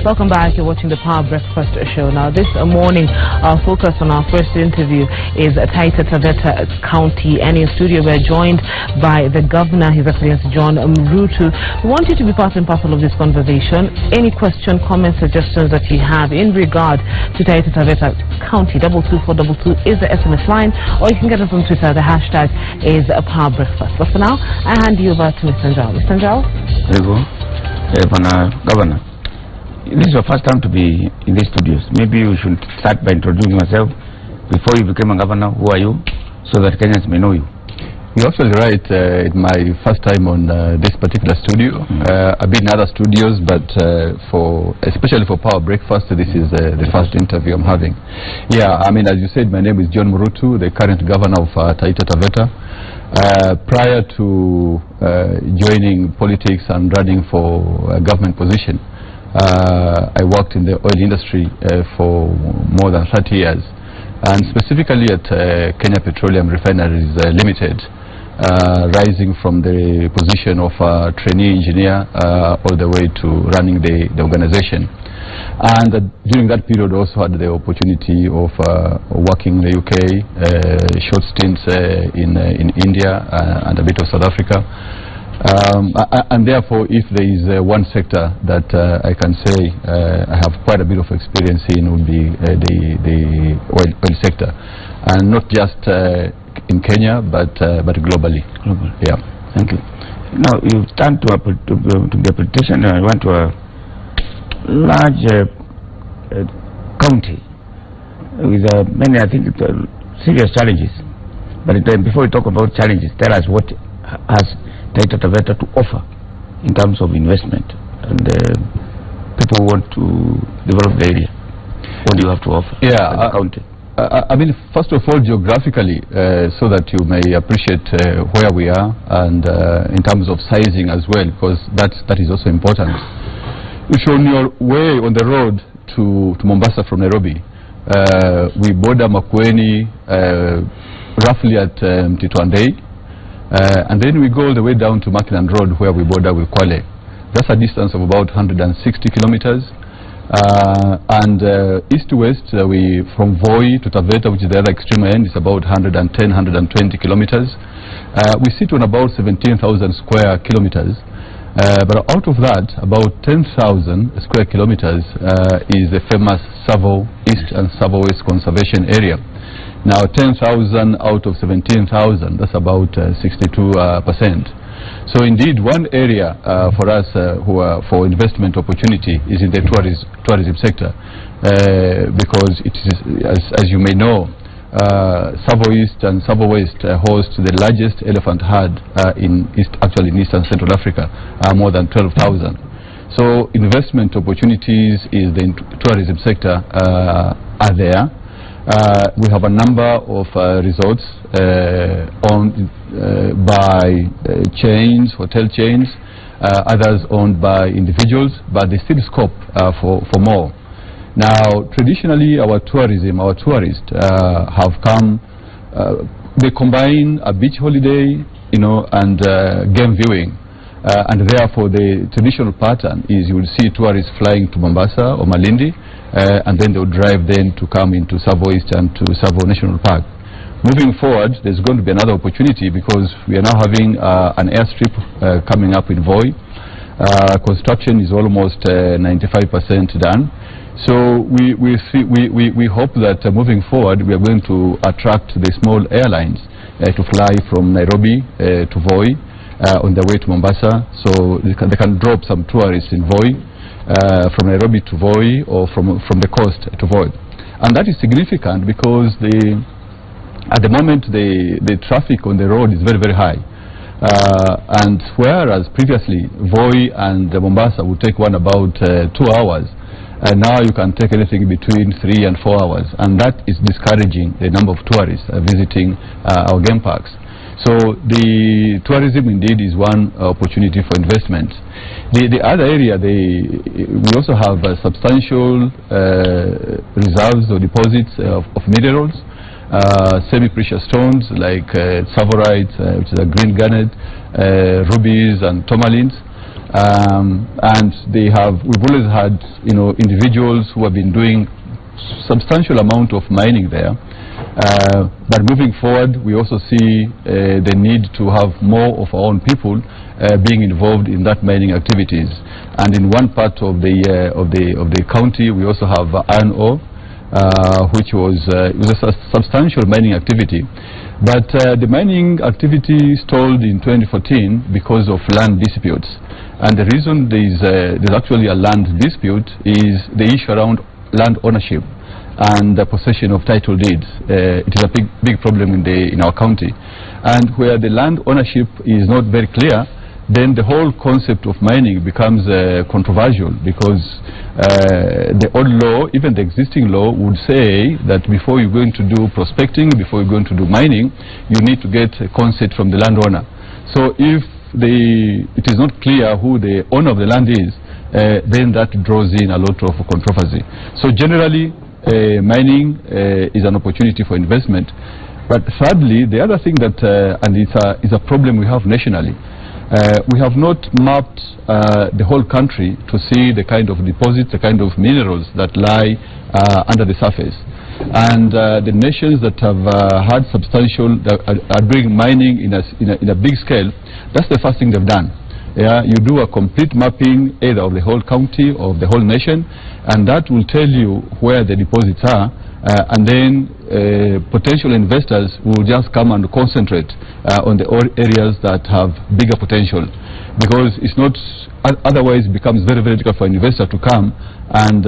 Welcome back. You're watching the Power Breakfast Show. Now, this morning, our focus on our first interview is Taita Taveta County. And in studio, we're joined by the Governor, His Excellency John Mrutu. We want you to be part and parcel of this conversation. Any question, comments, suggestions that you have in regard to Taita Taveta County, 22422 is the SMS line, or you can get us on Twitter. The hashtag is Power Breakfast. But for now, I hand you over to Mr. Njao. Mr. Njao? Governor, this is your first time to be in these studios. Maybe you should start by introducing yourself. Before you became a governor, who are you? So that Kenyans may know you. You're absolutely right. It's my first time on this particular studio. I've been in other studios, but especially for Power Breakfast, this is the first interview I'm having. Yeah, I mean, as you said, my name is John Mrutu, the current governor of Taita Taveta. Prior to joining politics and running for a government position, I worked in the oil industry for more than 30 years, and specifically at Kenya Petroleum Refineries Limited, rising from the position of a trainee engineer all the way to running the organization. And during that period also had the opportunity of working in the UK, short stints in India and a bit of South Africa. And therefore, if there is one sector that I can say I have quite a bit of experience in, would be the oil sector, and not just in Kenya, but globally. Yeah. Thank you. Now you turn to be a politician. I went to a large county with many, I think, serious challenges. But before we talk about challenges, tell us what has Taita Taveta to offer in terms of investment, and people who want to develop the area. What do you have to offer? Yeah, county? I mean, first of all, geographically, so that you may appreciate where we are, and in terms of sizing as well, because that is also important. If you're on your way on the road to Mombasa from Nairobi, we border Makueni roughly at Mtitwandei. And then we go all the way down to Mackinnon Road, where we border with Kwale. That's a distance of about 160 kilometers. And east to west, from Voi to Taveta, which is the other extreme end, is about 110, 120 kilometers. We sit on about 17,000 square kilometers. But out of that, about 10,000 square kilometers is the famous Savo East and Savo West Conservation Area. Now, 10,000 out of 17,000, that's about 62%. So indeed, one area for us for investment opportunity is in the tourism sector, because it is, as you may know, Savo East and Savo West host the largest elephant herd in Eastern Central Africa, more than 12,000. So investment opportunities in the tourism sector are there. We have a number of resorts owned by chains, hotel chains, others owned by individuals, but they still scope for more. Now, traditionally, our tourists have come, they combine a beach holiday, and game viewing. And therefore, the traditional pattern is you will see tourists flying to Mombasa or Malindi, and then they will drive then to come into Savo East and to Savo National Park. Moving forward, there's going to be another opportunity, because we are now having an airstrip coming up in Voi. Construction is almost 95% done. So we hope that moving forward, we are going to attract the small airlines to fly from Nairobi to Voi on their way to Mombasa, so they can drop some tourists in Voi, from Nairobi to Voi, or from the coast to Voi. And that is significant because at the moment the traffic on the road is very, very high. And whereas previously Voi and Mombasa would take one about 2 hours, and now you can take anything between 3 and 4 hours, and that is discouraging the number of tourists visiting our game parks. So the tourism indeed is one opportunity for investment. The other area, we also have substantial reserves or deposits of minerals, semi-precious stones like tsavorite, which is a green garnet, rubies and tourmalines. and we've always had, individuals who have been doing substantial amount of mining there. But moving forward, we also see the need to have more of our own people being involved in that mining activities. And in one part of the county, we also have iron ore, which was a substantial mining activity. But the mining activity stalled in 2014 because of land disputes. And the reason there's actually a land dispute is the issue around land ownership and the possession of title deeds. It is a big problem in our county. And where the land ownership is not very clear, then the whole concept of mining becomes controversial, because the old law, even the existing law, would say that before you're going to do prospecting, before you're going to do mining, you need to get a consent from the landowner. So if it is not clear who the owner of the land is, then that draws in a lot of controversy. So generally, mining is an opportunity for investment. But thirdly, the other thing that, and it's a problem we have nationally, we have not mapped the whole country to see the kind of deposits, the kind of minerals that lie under the surface. And the nations that have had substantial, are doing mining in a big scale, that's the first thing they've done. Yeah, you do a complete mapping either of the whole county or of the whole nation, and that will tell you where the deposits are, and then potential investors will just come and concentrate on the areas that have bigger potential, because it's not, otherwise it becomes very, very difficult for an investor to come and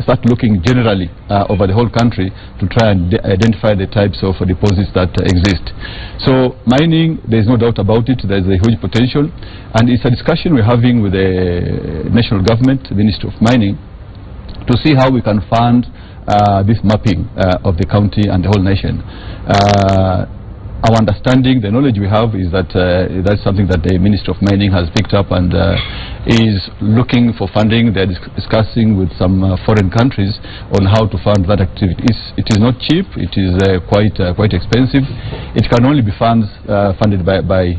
start looking generally over the whole country to try and identify the types of deposits that exist. So mining, there's no doubt about it, there's a huge potential, and it's a discussion we're having with the national government, the Ministry of Mining, to see how we can fund this mapping of the county and the whole nation. Our understanding, the knowledge we have, is that that's something that the Ministry of Mining has picked up and is looking for funding. They're discussing with some foreign countries on how to fund that activity. It is not cheap. It is quite expensive. It can only be funded by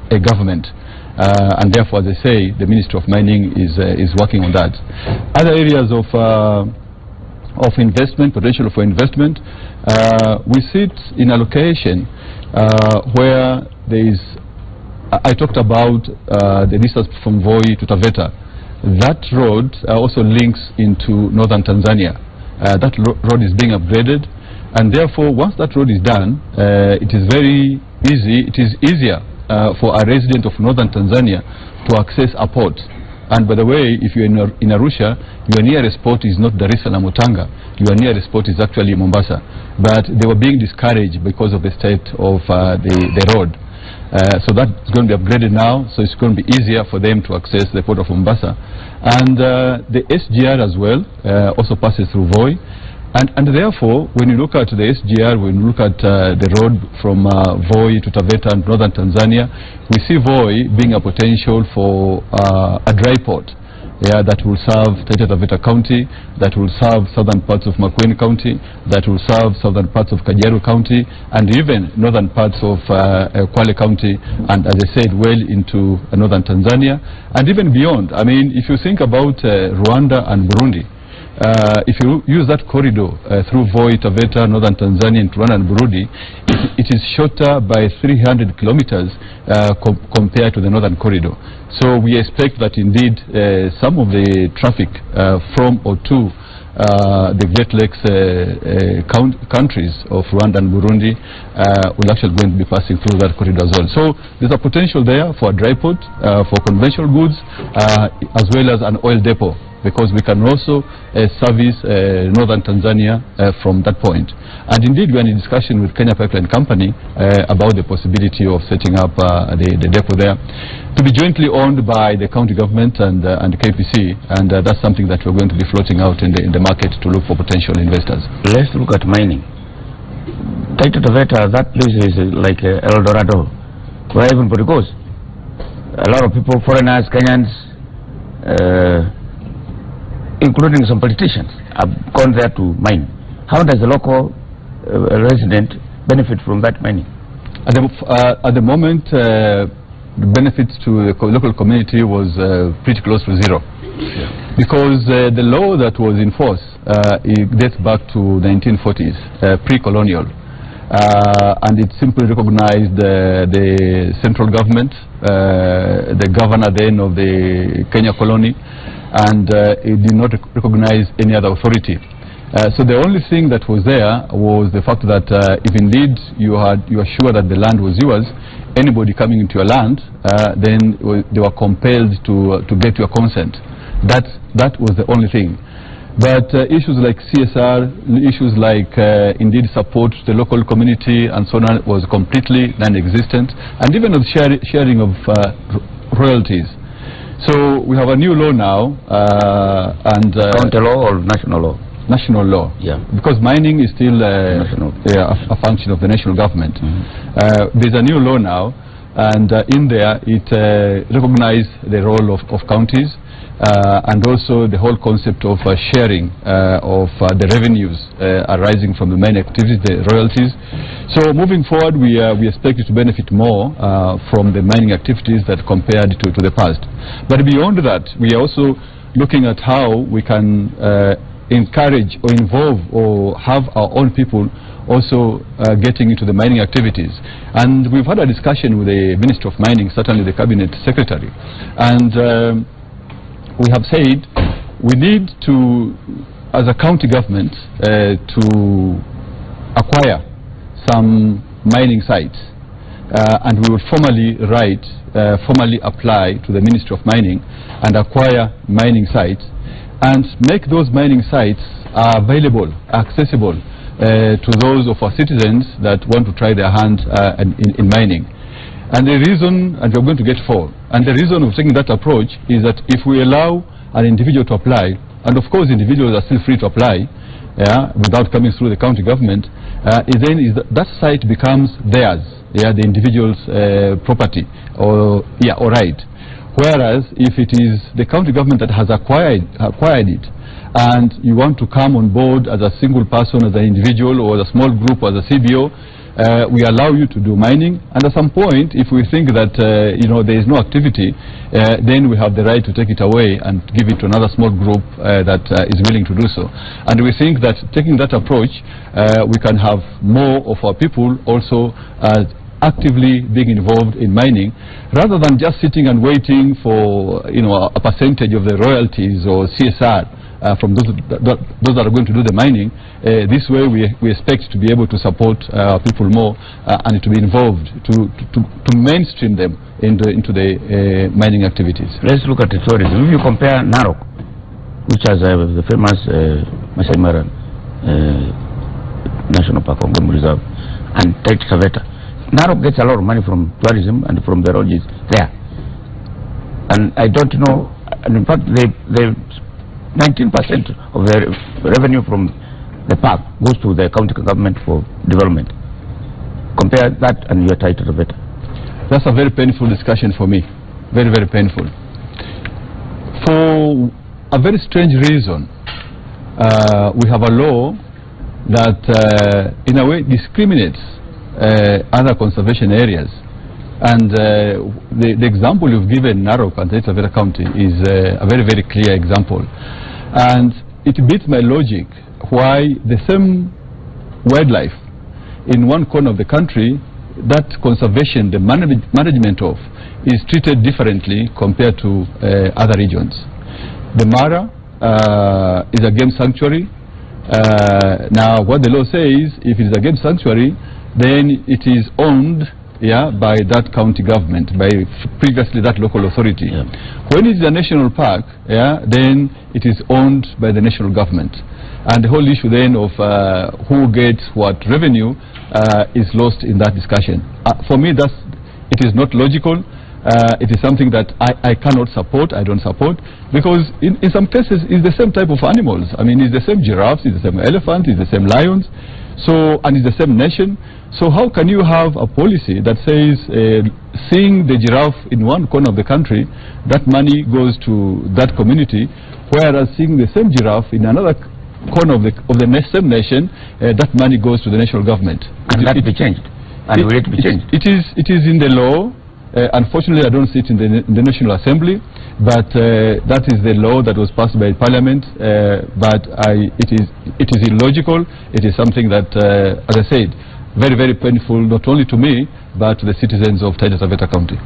a government. And therefore, as I say, the Ministry of Mining is working on that. Other areas of investment, potential for investment, we sit in a location where there is, I talked about the distance from Voi to Taveta. That road also links into northern Tanzania. That road is being upgraded, and therefore once that road is done, it is very easy, it is easier for a resident of northern Tanzania to access a port. And by the way, if you're in Arusha, your nearest port is not Dar es Salaam or Tanga. Your nearest port is actually Mombasa. But they were being discouraged because of the state of the road. So that's going to be upgraded now, so it's going to be easier for them to access the port of Mombasa. And the SGR as well also passes through Voi. And therefore, when you look at the SGR, when you look at the road from Voi to Taveta and northern Tanzania, we see Voi being a potential for a dry port, yeah, that will serve Taita Taveta County, that will serve southern parts of Makueni County, that will serve southern parts of Kajiado County, and even northern parts of Kwale County, and as I said, well into northern Tanzania, and even beyond. I mean, if you think about Rwanda and Burundi, if you use that corridor through Voi, Taveta, northern Tanzania, into Rwanda and Burundi, it is shorter by 300 kilometers compared to the northern corridor. So we expect that indeed some of the traffic from or to the Great Lakes countries of Rwanda and Burundi will actually going to be passing through that corridor as well. So there's a potential there for a dry port, for conventional goods, as well as an oil depot, because we can also service northern Tanzania from that point. And indeed, we are in discussion with Kenya Pipeline Company about the possibility of setting up the depot there, to be jointly owned by the county government and KPC, and that's something that we're going to be floating out in the market to look for potential investors. Let's look at mining. Taita Taveta, that place is like El Dorado, where everybody goes. A lot of people, foreigners, Kenyans, including some politicians, have gone there to mine. How does the local resident benefit from that mining? At the moment, benefits to the local community was pretty close to zero. Because the law that was in force, it dates back to 1940s, pre-colonial. And it simply recognized the central government, the governor then of the Kenya colony, and it did not recognize any other authority. So the only thing that was there was the fact that if indeed you are sure that the land was yours, anybody coming into your land, then they were compelled to get your consent. That was the only thing. But issues like CSR, issues like indeed support to the local community and so on was completely non-existent, and even of sharing of royalties. So we have a new law now, and county law or national law? National law. Yeah. Because mining is still a function of the national government. There's a new law now, and in there it recognizes the role of counties. And also the whole concept of sharing of the revenues arising from the mining activities, the royalties. So moving forward, we expect to benefit more from the mining activities that compared to the past. But beyond that, we are also looking at how we can encourage or involve or have our own people also getting into the mining activities. And we've had a discussion with the Minister of Mining, certainly the Cabinet Secretary. And we have said we need to, as a county government, to acquire some mining sites, and we will formally apply to the Ministry of Mining and acquire mining sites and make those mining sites available, accessible to those of our citizens that want to try their hand in mining. And the reason, and we're going to get four, and the reason of taking that approach is that if we allow an individual to apply, and of course individuals are still free to apply, without coming through the county government, that site becomes theirs, the individual's property or right. Whereas if it is the county government that has acquired it, and you want to come on board as a single person, as an individual, or as a small group, or as a CBO, we allow you to do mining, and at some point, if we think that there is no activity, then we have the right to take it away and give it to another small group that is willing to do so. And we think that taking that approach, we can have more of our people also actively being involved in mining, rather than just sitting and waiting for a percentage of the royalties or CSR from those that are going to do the mining. This way we expect to be able to support people more and to be involved, to mainstream them into the mining activities. Let's look at the tourism. If you compare Narok, which has the famous Masai Mara National Park or Game Reserve, and Taita Taveta, Narok gets a lot of money from tourism and from the lodges there. And I don't know, and in fact, they 19% of the revenue from the park goes to the county government for development. Compare that and your Taita Taveta. That's a very painful discussion for me. Very, very painful. For a very strange reason, we have a law that in a way discriminates other conservation areas. And the example you've given, Narok and Taita Taveta County, is a very, very clear example. And it beats my logic why the same wildlife in one corner of the country, that conservation, the management of, is treated differently compared to other regions. The Mara is a game sanctuary. Now, what the law says, if it is a game sanctuary, then it is owned by that county government, by previously that local authority. When it is a national park, then it is owned by the national government. And the whole issue then of who gets what revenue is lost in that discussion. For me, it is not logical. It is something that I cannot support, I don't support, because in some cases it's the same type of animals. I mean, it's the same giraffes, it's the same elephants, it's the same lions, and it's the same nation. So how can you have a policy that says seeing the giraffe in one corner of the country, that money goes to that community, whereas seeing the same giraffe in another corner of the same nation, that money goes to the national government? And that be changed. And will it be changed? It is in the law. Unfortunately, I don't sit in the National Assembly, but that is the law that was passed by Parliament. But it is illogical. It is something that, as I said, very, very painful, not only to me, but to the citizens of Taita Taveta County.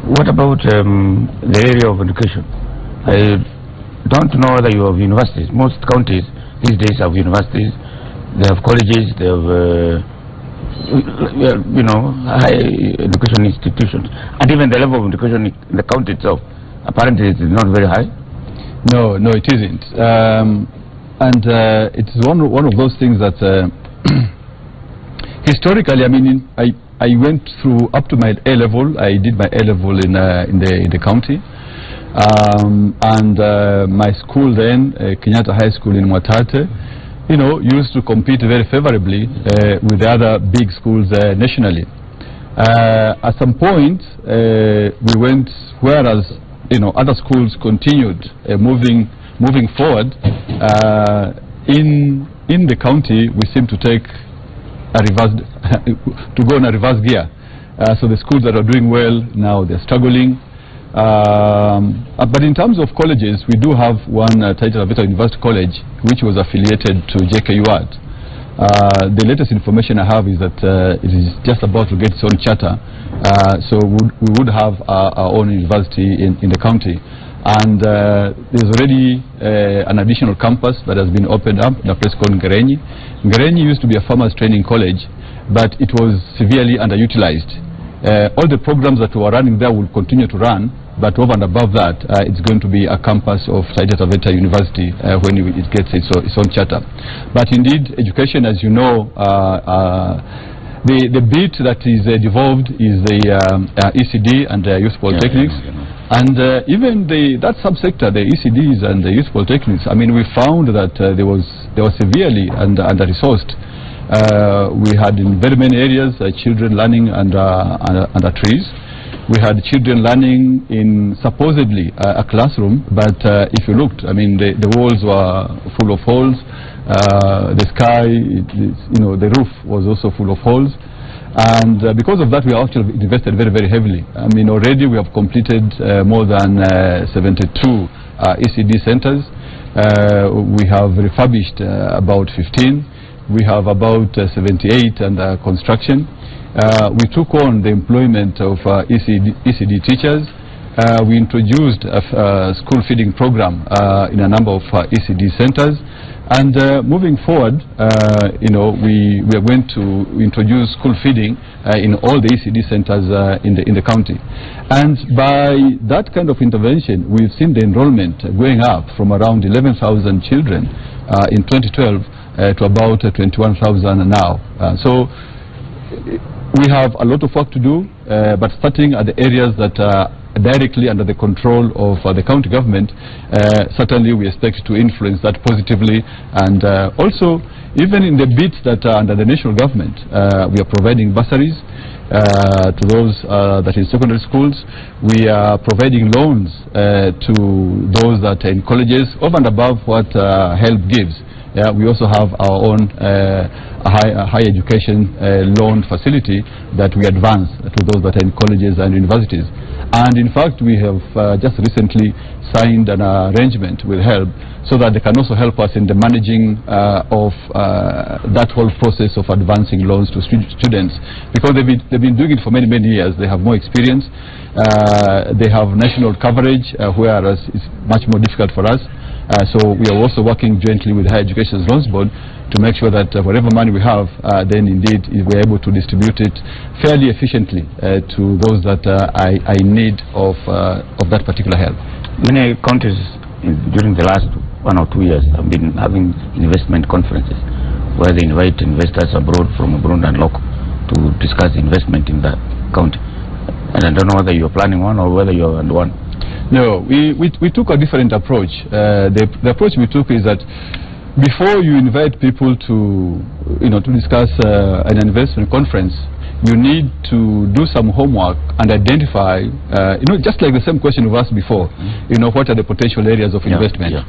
What about the area of education? I don't know whether you have universities. Most counties these days have universities. They have colleges. They have, high education institutions, and even the level of education in the county itself. Apparently, it is not very high. No, it isn't. It's one of those things that historically, I mean, I went through up to my A level. I did my A level in the county, and my school then, Kenyatta High School in Mwatate, used to compete very favorably with the other big schools nationally. At some point, we went, whereas other schools continued moving forward. In the county, we seem to take to go in a reverse gear. So the schools that are doing well now, they're struggling. But in terms of colleges, we do have one Taita Taveta University College, which was affiliated to JKUAT. The latest information I have is that it is just about to get its own charter. So we would have our own university in the county. And there's already an additional campus that has been opened up in a place called Ngerenyi. Ngerenyi used to be a farmers training college, but it was severely underutilized. All the programs that were running there will continue to run, but over and above that, it's going to be a campus of Taita Taveta University when it gets its own charter. But indeed, education, as you know, the bit that is devolved is the ECD and the youth polytechnics. And even that subsector, the ECDs and the youth polytechnics, I mean, we found that they were severely under-resourced. We had in very many areas children learning under trees. We had children learning in supposedly a classroom, but if you looked, I mean, the walls were full of holes. The sky, the roof was also full of holes. And because of that, we actually invested very, very heavily. I mean, already we have completed more than 72 ECD centers. We have refurbished about 15. We have about 78 under construction. We took on the employment of ECD teachers. We introduced a school feeding program in a number of ECD centers. And moving forward, we are going to introduce school feeding in all the ECD centers in the county. And by that kind of intervention, we've seen the enrollment going up from around 11,000 children in 2012 to about 21,000 now. So we have a lot of work to do, but starting at the areas that are directly under the control of the county government, certainly we expect to influence that positively. And also, even in the bits that are under the national government, we are providing bursaries to those that in secondary schools. We are providing loans to those that are in colleges, over and above what HELP gives. We also have our own higher education loan facility that we advance to those that are in colleges and universities. And in fact, we have just recently signed an arrangement with HELP so that they can also help us in the managing of that whole process of advancing loans to students, because they've been doing it for many, many years. They have more experience. They have national coverage, whereas it's much more difficult for us. So we are also working jointly with the Higher Education Loans Board to make sure that whatever money we have, then indeed we're able to distribute it fairly efficiently to those that are in need of that particular help. Many countries during the last 1 or 2 years have been having investment conferences where they invite investors from abroad and local to discuss investment in the county. And I don't know whether you're planning one or whether you're on one. No, we took a different approach. The approach we took is that before you invite people to discuss an investment conference, you need to do some homework and identify, just like the same question we asked before, what are the potential areas of investment.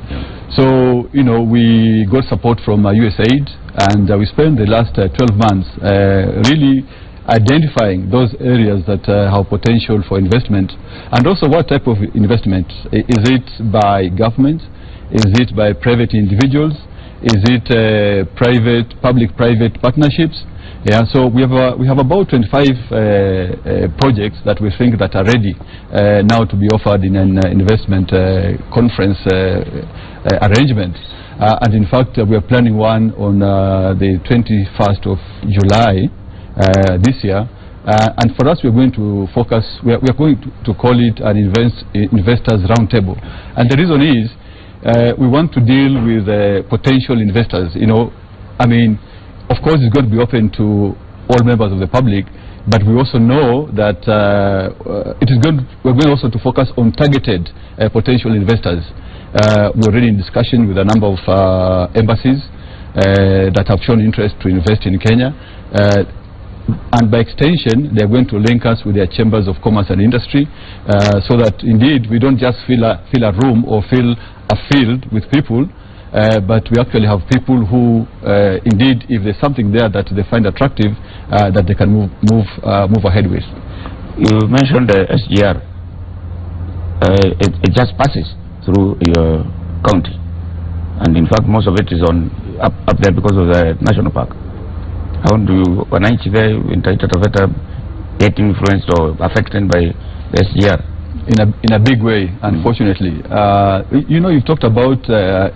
So, we got support from USAID, and we spent the last 12 months really identifying those areas that have potential for investment, and also what type of investment. Is it by government? Is it by private individuals? Is it public-private partnerships? Yeah, so we have about 25 projects that we think that are ready now to be offered in an investment conference arrangement. And in fact, we are planning one on the 21st of July this year. And for us, we're going to focus, we're going to call it an investors roundtable. And the reason is, we want to deal with potential investors. You know, I mean, of course, it's going to be open to all members of the public, but we also know that we're going also to focus on targeted potential investors. We're already in discussion with a number of embassies that have shown interest to invest in Kenya. And by extension, they're going to link us with their chambers of commerce and industry, so that indeed we don't just fill a room or fill a field with people, but we actually have people who, indeed, if there's something there that they find attractive, that they can move ahead with. You mentioned the SGR. It just passes through your county, and in fact, most of it is up there because of the national park. How do you, wananchi there in Taita Taveta, get influenced or affected by the SGR? In a big way, unfortunately. You know, you've talked about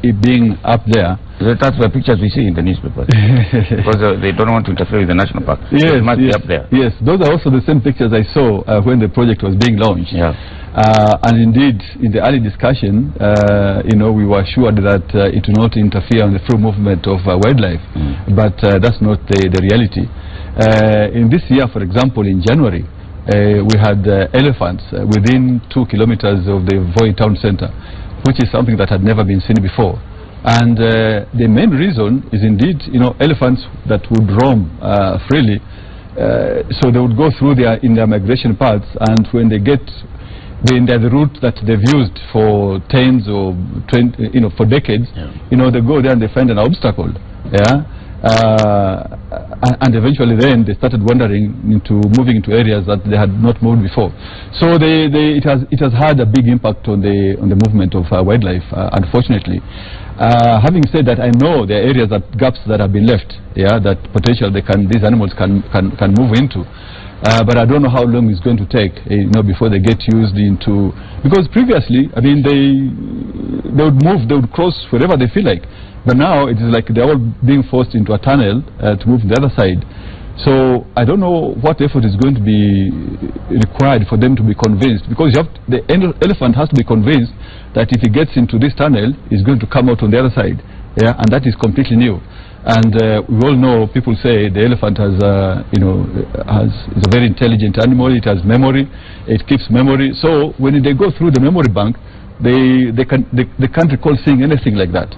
it being up there. That's the pictures we see in the newspapers. Because they don't want to interfere with the national park. Yes, so it must be up there. Yes, those are also the same pictures I saw when the project was being launched. Yeah. And indeed, in the early discussion, you know, we were assured that it will not interfere on the free movement of wildlife. But that's not the reality. In this year, for example, in January, we had elephants within 2 kilometers of the Voi town center, which is something that had never been seen before. And the main reason is indeed, you know, elephants that would roam freely. So they would go through in their migration paths, and when they get in the route that they've used for tens or 20, you know, for decades, you know, they go there and they find an obstacle. Yeah. And eventually then they started moving into areas that they had not moved before. So it has had a big impact on the movement of wildlife, unfortunately. Having said that, I know there are areas gaps that have been left, yeah, that potentially these animals can move into. But I don't know how long it's going to take, you know, before they get used into, because previously, I mean, they would move, they would cross wherever they feel like. But now it is like they're all being forced into a tunnel to move to the other side. So I don't know what effort is going to be required for them to be convinced, because the elephant has to be convinced that if he gets into this tunnel, he's going to come out on the other side. Yeah, and that is completely new. And we all know, people say the elephant is a very intelligent animal. It has memory. It keeps memory. So when they go through the memory bank, they can't recall seeing anything like that.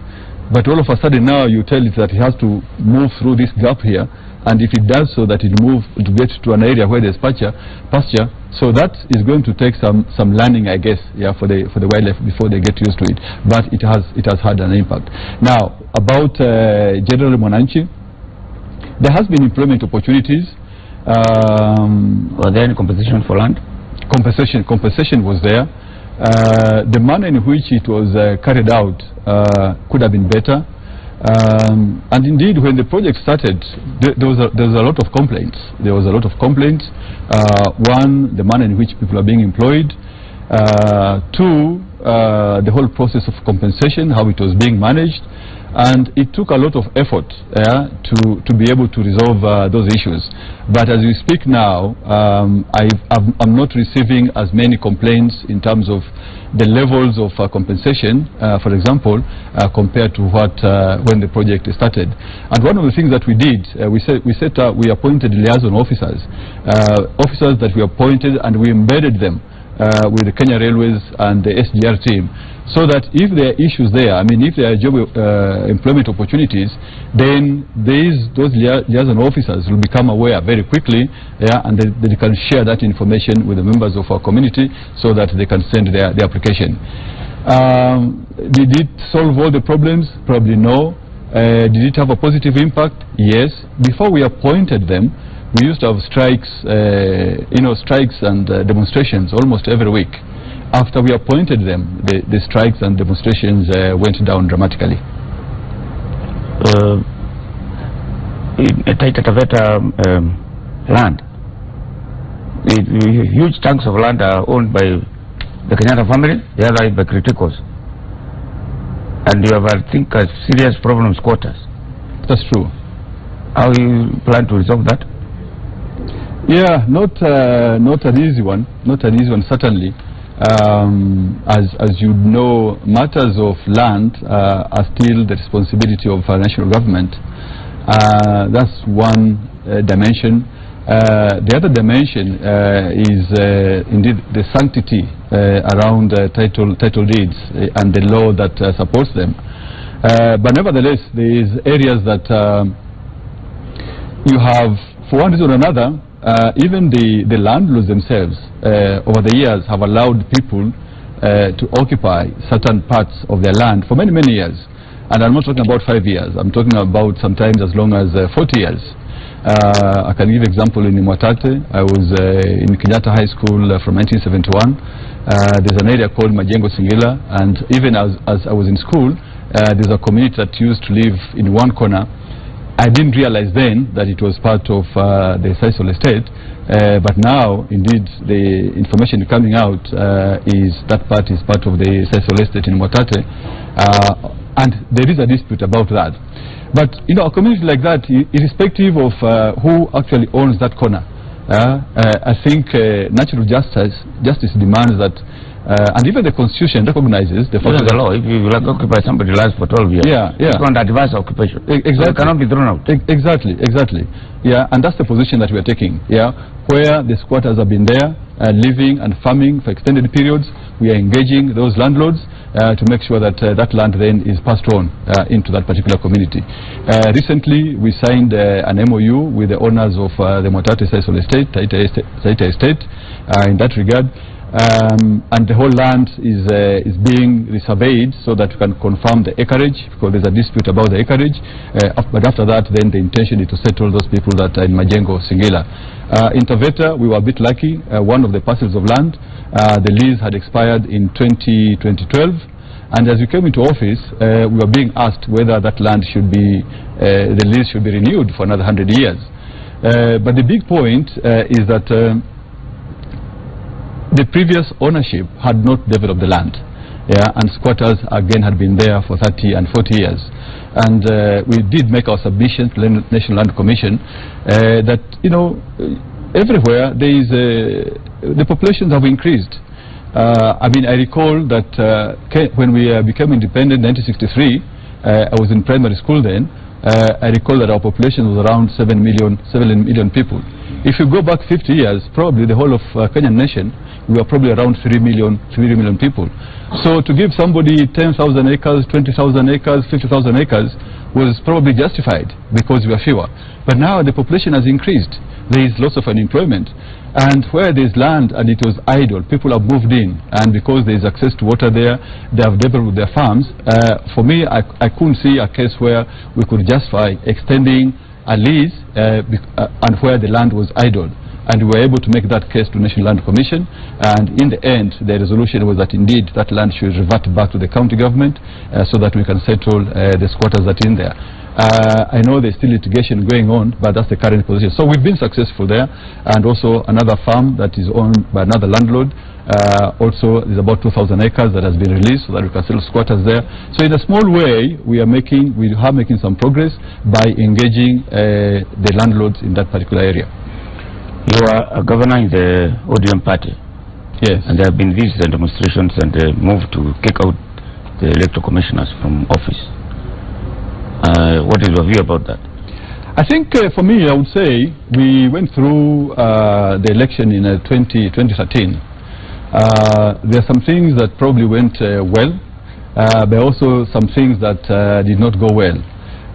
But all of a sudden now you tell it that it has to move through this gap here, and if it does so, that it move to get to an area where there's pasture. So that is going to take some learning, I guess, yeah, for the wildlife before they get used to it. But it has had an impact. Now about General Mwananchi, there has been employment opportunities. Was there any compensation for land? Compensation was there. The manner in which it was carried out could have been better. And indeed, when the project started, there was a lot of complaints. One, the manner in which people are being employed. Two, the whole process of compensation, how it was being managed. And it took a lot of effort to be able to resolve those issues. But as we speak now, I'm not receiving as many complaints in terms of the levels of compensation, for example, compared to when the project started. And one of the things that we did, we appointed liaison officers, officers that we appointed, and we embedded them with the Kenya Railways and the SGR team, so that if there are issues there, I mean, if there are job employment opportunities, then those liaison officers will become aware very quickly, yeah, and they can share that information with the members of our community so that they can send their application. Did it solve all the problems? Probably no. Did it have a positive impact? Yes. Before we appointed them, we used to have strikes, strikes and demonstrations almost every week. After we appointed them, the strikes and demonstrations went down dramatically. In Taita Taveta land, huge chunks of land are owned by the Kenyatta family, the other by criticals. And you have, I think, a serious problem with squatters. That's true. How you plan to resolve that? Yeah, not an easy one. Not an easy one, certainly. As you know, matters of land are still the responsibility of our national government. That's one dimension. The other dimension is indeed the sanctity around title deeds and the law that supports them. But nevertheless, there is areas that you have, for one reason or another, even the landlords themselves over the years have allowed people to occupy certain parts of their land for many, many years. And I'm not talking about 5 years. I'm talking about sometimes as long as 40 years. I can give example in Mwatate. I was in Kenyatta High School from 1971. There's an area called Majengo Singila, and even as I was in school, there's a community that used to live in one corner. I didn't realize then that it was part of the Sisal estate, but now, indeed, the information coming out is that part is part of the Sisal estate in Mwatate, and there is a dispute about that. But a community like that, irrespective of who actually owns that corner, I think natural justice demands that, and even the Constitution recognizes the fact that the law. If you occupy somebody lives for 12 years, it's not adverse occupation. Exactly. So it cannot be thrown out. Exactly. Yeah, and that's the position that we are taking. Yeah, where the squatters have been there, living and farming for extended periods, we are engaging those landlords to make sure that that land then is passed on into that particular community. Recently, we signed an MOU with the owners of the Mwatate Sisal estate, Taita estate, in that regard. And the whole land is being resurveyed so that we can confirm the acreage, because there's a dispute about the acreage. But after that, then the intention is to settle those people that are in Majengo Singila. In Taveta, we were a bit lucky. One of the parcels of land, the lease had expired in 2012, and as we came into office, we were being asked whether that land should be, the lease should be renewed for another 100 years. But the big point is that the previous ownership had not developed the land, and squatters again had been there for 30 and 40 years. And we did make our submission to the National Land Commission that everywhere there is the populations have increased. I mean, I recall that when we became independent in 1963, I was in primary school then. I recall that our population was around 7 million people. If you go back 50 years, probably the whole of Kenyan nation, we were probably around 3 million people. So to give somebody 10,000 acres, 20,000 acres, 50,000 acres was probably justified because we are fewer. But now the population has increased. There is lots of unemployment. And where there is land and it was idle, people have moved in. And because there is access to water there, they have developed their farms. For me, I couldn't see a case where we could justify extending a lease and where the land was idle. And we were able to make that case to National Land Commission, and in the end the resolution was that indeed that land should revert back to the county government so that we can settle the squatters that are in there. I know there's still litigation going on, but that's the current position. So we've been successful there, and also another farm that is owned by another landlord. Also, there's about 2,000 acres that has been released so that we can settle squatters there. So in a small way, we are making some progress by engaging the landlords in that particular area. You are a governor in the ODM party. Yes. And there have been these demonstrations and the move to kick out the electoral commissioners from office. What is your view about that? I think for me, I would say we went through the election in 2013. There are some things that probably went well, but also some things that did not go well.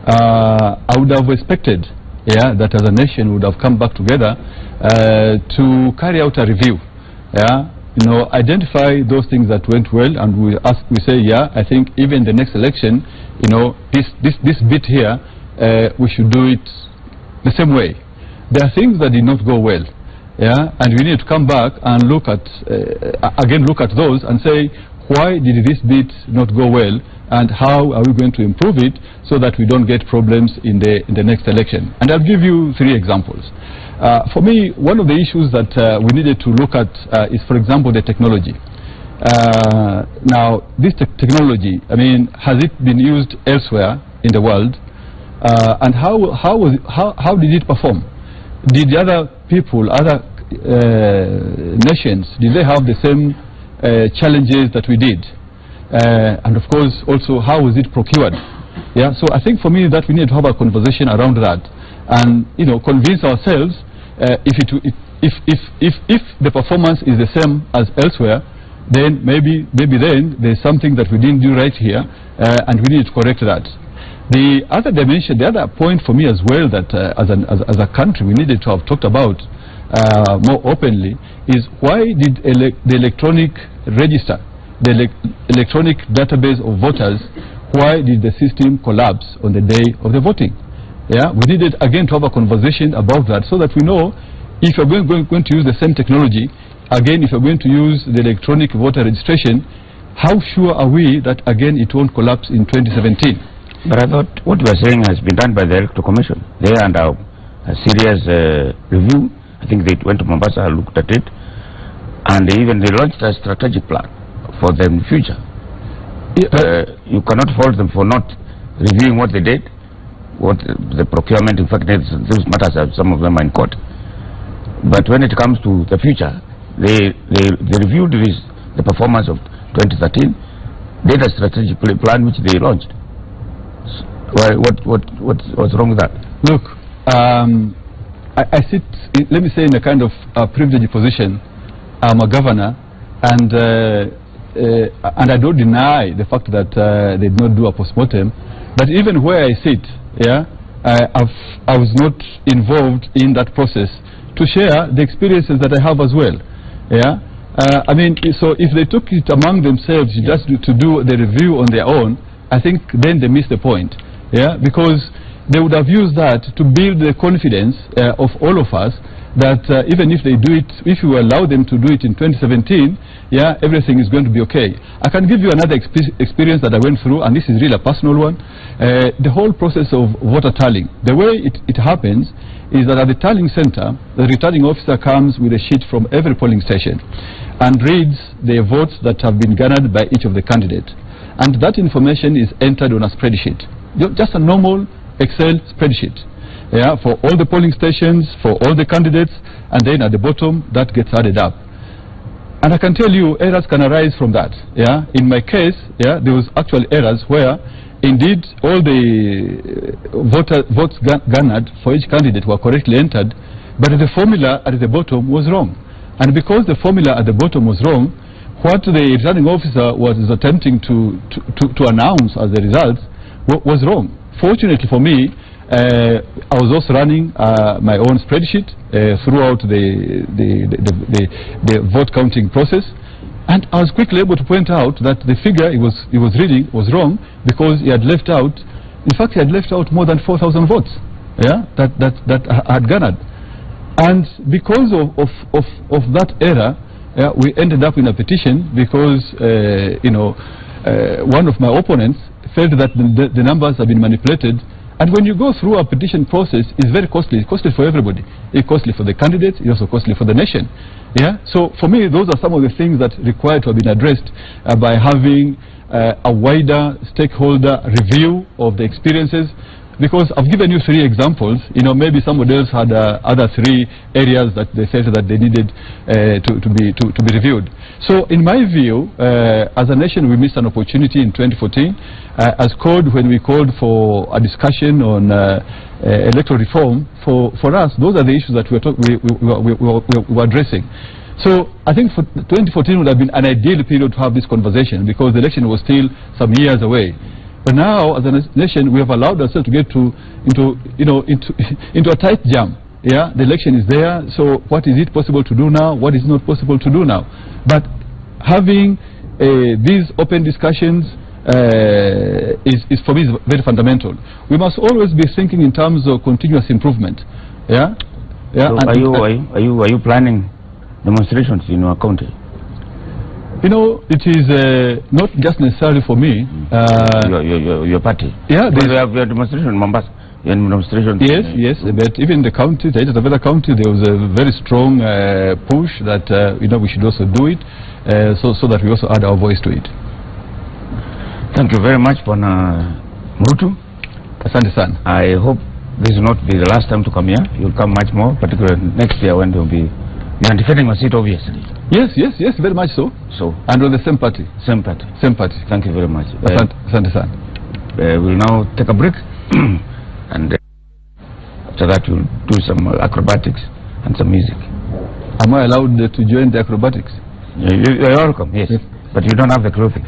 I would have expected that as a nation we would have come back together to carry out a review, identify those things that went well, and we say, I think even the next election, this bit here, we should do it the same way. there are things that did not go well. Yeah, and we need to come back and look at those and say, why did this bit not go well, and how are we going to improve it so that we don't get problems in the next election? And I'll give you 3 examples. For me, one of the issues that we needed to look at is, for example, the technology. Now, this technology, I mean, has it been used elsewhere in the world? And how did it perform? Did the other people, other nations, did they have the same challenges that we did? And of course, also, how was it procured? Yeah, so I think for me that we need to have a conversation around that, and convince ourselves if the performance is the same as elsewhere, then maybe then there's something that we didn't do right here, and we need to correct that. The other dimension, the other point for me as well, that as a country we needed to have talked about more openly, is why did the electronic register, the electronic database of voters, why did the system collapse on the day of the voting? Yeah, we needed again to have a conversation about that, so that we know if we're going to use the same technology, again, if we're going to use the electronic voter registration, how sure are we that again it won't collapse in 2017? But I thought what you are saying has been done by the Electoral Commission. They are under a serious review. I think they went to Mombasa, looked at it, and they launched a strategic plan for the future. You cannot fault them for not reviewing what they did, what the procurement. In fact, those matters, some of them are in court. But when it comes to the future, they reviewed the performance of 2013, did a strategic plan which they launched. What's wrong with that? Look, I sit, let me say, in a kind of privileged position. I'm a governor, and I don't deny the fact that they did not do a postmortem. But even where I sit, yeah, I was not involved in that process to share the experiences that I have as well. Yeah, I mean, so if they took it among themselves just to do the review on their own, I think then they missed the point. Yeah, because they would have used that to build the confidence of all of us that even if they do it, if you allow them to do it in 2017, yeah, everything is going to be okay. I can give you another experience that I went through, and this is really a personal one. The whole process of voter tallying, the way it happens is that at the tallying center, the returning officer comes with a sheet from every polling station and reads the votes that have been garnered by each of the candidates. And that information is entered on a spreadsheet, just a normal Excel spreadsheet, yeah, for all the polling stations, for all the candidates, and then at the bottom that gets added up. And I can tell you errors can arise from that. Yeah, in my case, yeah, there was actual errors where indeed all the votes garnered for each candidate were correctly entered, but the formula at the bottom was wrong. And because the formula at the bottom was wrong, what the returning officer was attempting to announce as the results was wrong. Fortunately for me, I was also running my own spreadsheet throughout the vote counting process, and I was quickly able to point out that the figure he was reading was wrong, because he had left out, in fact, he had left out more than 4,000 votes, yeah, that I had garnered. And because of that error, yeah, we ended up in a petition, because one of my opponents felt that the numbers have been manipulated. And when you go through a petition process, it's very costly. It's costly for everybody. It's costly for the candidates. It's also costly for the nation. Yeah. So for me, those are some of the things that require to have been addressed by having a wider stakeholder review of the experiences. Because I've given you 3 examples, maybe somebody else had other 3 areas that they felt that they needed to be reviewed. So in my view, as a nation, we missed an opportunity in 2014. As CORD, when we called for a discussion on electoral reform, for us, those are the issues that we were addressing. So I think for 2014 would have been an ideal period to have this conversation, because the election was still some years away. But now, as a nation, we have allowed ourselves to get into a tight jam. Yeah, the election is there. So, what is it possible to do now? What is not possible to do now? But having these open discussions is for me very fundamental. We must always be thinking in terms of continuous improvement. Yeah, Yeah. So are you planning demonstrations in your county? You know, it is not just necessarily for me. Your party? Yeah. We have your demonstration in Mombasa. Demonstration. Yes, but even the county, Taita Taveta county, there was a very strong push that you know, we should also do it, so that we also add our voice to it. Thank you very much, Bwana Mrutu. Asante sana. I hope this will not be the last time to come here. You'll come much more, particularly next year when there will be. You are defending your seat, obviously. Yes, very much so. And on the same party. Same party. Same party. Thank you very much. Asante sana. We'll now take a break, and after that we'll do some acrobatics and some music. Am I allowed to join the acrobatics? You're welcome, yes. But you don't have the clothing.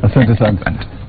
Asante sana.